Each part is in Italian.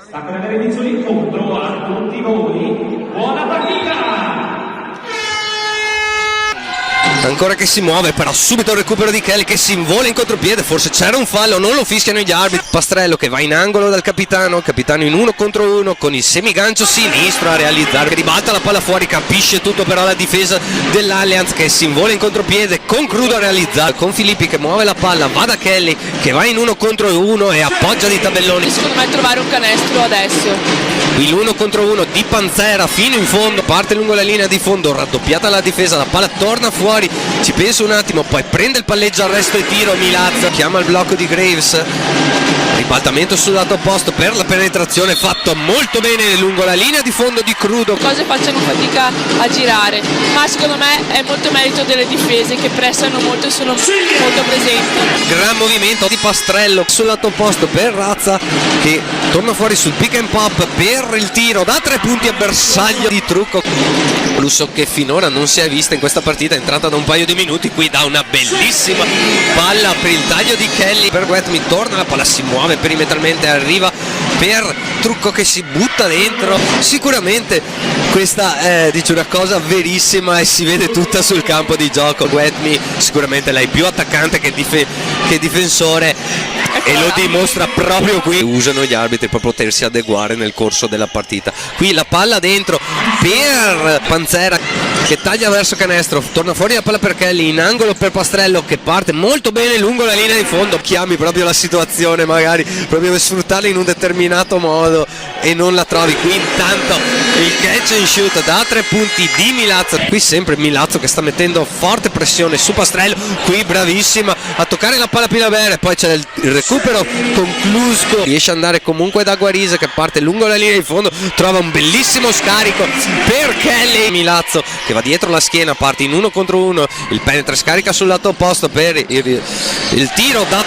Sta per avere inizio l'incontro a tutti voi. Buona partita! Ancora che si muove, però subito il recupero di Kelly che si invola in contropiede, forse c'era un fallo, non lo fischiano gli arbitri. Pastrello che va in angolo dal capitano in 1 contro 1 con il semigancio sinistro a realizzare, che ribalta la palla fuori, capisce tutto però la difesa dell'Allianz che si invola in contropiede, con Crudo a realizzare, con Filippi che muove la palla, va da Kelly che va in 1 contro 1 e appoggia di tabelloni. Secondo me trovare un canestro adesso. Qui l'1 contro 1 di Panzera fino in fondo, parte lungo la linea di fondo, raddoppiata la difesa, la palla torna fuori, ci pensa un attimo, poi prende il palleggio, arresto e tiro, Milazzo chiama il blocco di Graves, ribaltamento sul lato opposto per la penetrazione, fatto molto bene lungo la linea di fondo di Crudo. Cose facciano fatica a girare, ma secondo me è molto merito delle difese che pressano molto e sono molto presenti. Gran movimento di Pastrello sul lato opposto per Razza che torna fuori sul pick and pop per il tiro da 3 punti a bersaglio di Trucco. Flusso che finora non si è vista in questa partita, è entrata da un paio di minuti, qui da una bellissima palla per il taglio di Kelly, per Guetmi torna, la palla si muove perimetralmente, arriva per Trucco che si butta dentro. Sicuramente questa dice una cosa verissima e si vede tutta sul campo di gioco. Guetmi sicuramente lei più attaccante che difensore e lo dimostra proprio qui. Usano gli arbitri per potersi adeguare nel corso della partita. Qui la palla dentro per Panzera che taglia verso canestro, torna fuori la palla per Kelly, in angolo per Pastrello che parte molto bene lungo la linea di fondo, chiami proprio la situazione, magari proprio per sfruttarla in un determinato modo e non la trovi. Qui intanto il catch and shoot da 3 punti di Milazzo, qui sempre Milazzo che sta mettendo forte pressione su Pastrello, qui bravissima a toccare la palla Pilabere, poi c'è il recupero con Clusco, riesce ad andare comunque da Guarise che parte lungo la linea di fondo, trova un bellissimo scarico per Kelly. Milazzo che va dietro la schiena, parte in 1 contro 1, il penetra scarica sul lato opposto per il tiro da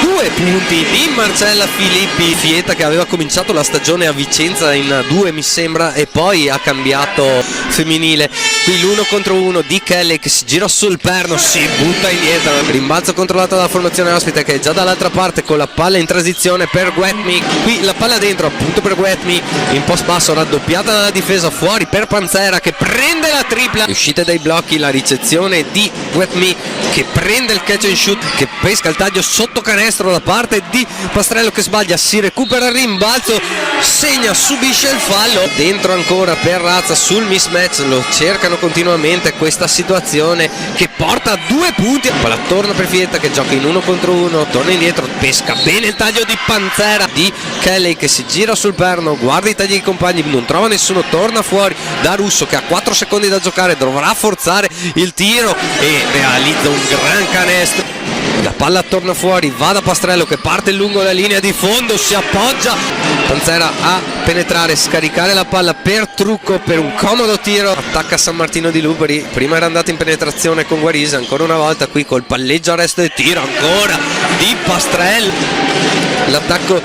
2 punti di Marcella Filippi. Fieta che aveva cominciato la stagione a Vicenza in 2 mi sembra e poi ha cambiato femminile. Qui l'1 contro 1 di Kelly che si gira sul perno, si butta indietro, rimbalzo controllato dalla formazione ospite che è già dall'altra parte con la palla in transizione per Guetmi. Qui la palla dentro appunto per Guetmi in post basso, raddoppiata dalla difesa, fuori per Panzera che prende la tripla, uscite dai blocchi, la ricezione di Guetmi che prende il catch and shoot, che pesca il taglio sotto canestro da parte di Pastrello che sbaglia, si recupera il rimbalzo, segna, subisce il fallo, dentro ancora per Razza sul mismatch, lo cercano continuamente questa situazione che porta a 2 punti, poi la torna per Fietta che gioca in 1 contro 1, torna indietro, pesca bene il taglio di Panzera di Kelly che si gira sul perno, guarda i tagli dei compagni, non trova nessuno, torna fuori da Russo che ha 4 secondi da giocare, dovrà forzare il tiro e realizza un gran canestro. La palla torna fuori, va da Pastrello che parte lungo la linea di fondo, si appoggia, Panzera a penetrare, scaricare la palla per Trucco per un comodo tiro, attacca San Martino di Luperi, prima era andato in penetrazione con Guarisa, ancora una volta qui col palleggio, arresto e tiro ancora di Pastrello, l'attacco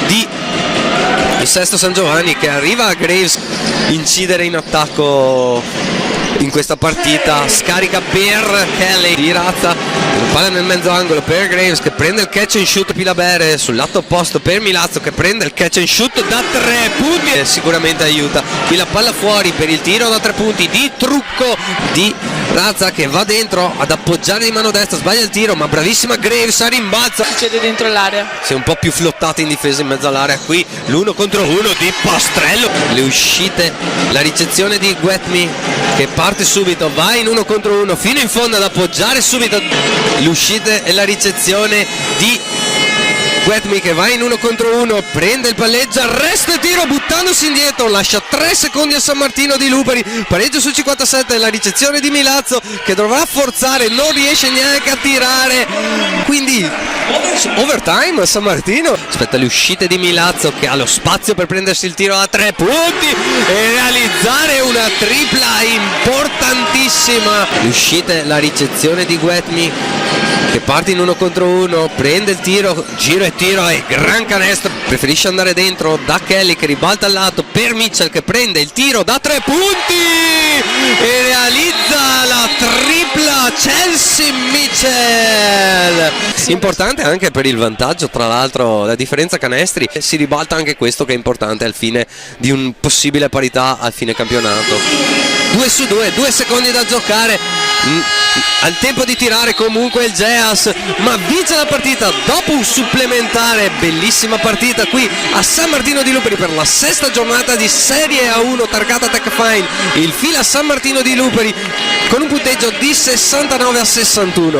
di il Sesto San Giovanni che arriva a Graves incidere in attacco in questa partita, scarica per Kelly di Razza, palla nel mezzo angolo per Graves che prende il catch and shoot, Pilabere sul lato opposto per Milazzo che prende il catch and shoot da 3 punti e sicuramente aiuta. Qui la palla fuori per il tiro da 3 punti di Trucco di Razza che va dentro ad appoggiare di mano destra, sbaglia il tiro ma bravissima Graves a rimbalzo, Succede dentro l'area, si è un po' più flottata in difesa in mezzo all'area. Qui l'1 contro 1 di Pastrello, le uscite, la ricezione di Guetmi che parte subito, va in 1 contro 1 fino in fondo ad appoggiare subito, le uscite e la ricezione di Guetmi che va in 1 contro 1, prende il palleggio, arresto e tiro buttandosi indietro, lascia 3 secondi a San Martino di Luperi, pareggio su 57, la ricezione di Milazzo che dovrà forzare, non riesce neanche a tirare, quindi overtime a San Martino. Aspetta le uscite di Milazzo che ha lo spazio per prendersi il tiro a 3 punti e realizzare una tripla importantissima. Le uscite, la ricezione di Guetmi che parte in 1 contro 1, prende il tiro, giro e tiro e gran canestro, preferisce andare dentro da Kelly che ribalta al lato per Mitchell che prende il tiro da 3 punti e realizza la tripla Chelsea Mitchell, importante anche per il vantaggio, tra l'altro la differenza canestri, si ribalta anche questo che è importante al fine di un possibile parità al fine campionato. 2 su 2, 2 secondi da giocare, al tempo di tirare comunque il Geas, ma vince la partita dopo un supplementare. Bellissima partita qui a San Martino di Luperi per la sesta giornata di Serie A1 targata Tech Fine. Il fila San Martino di Luperi con un punteggio di 69 a 61.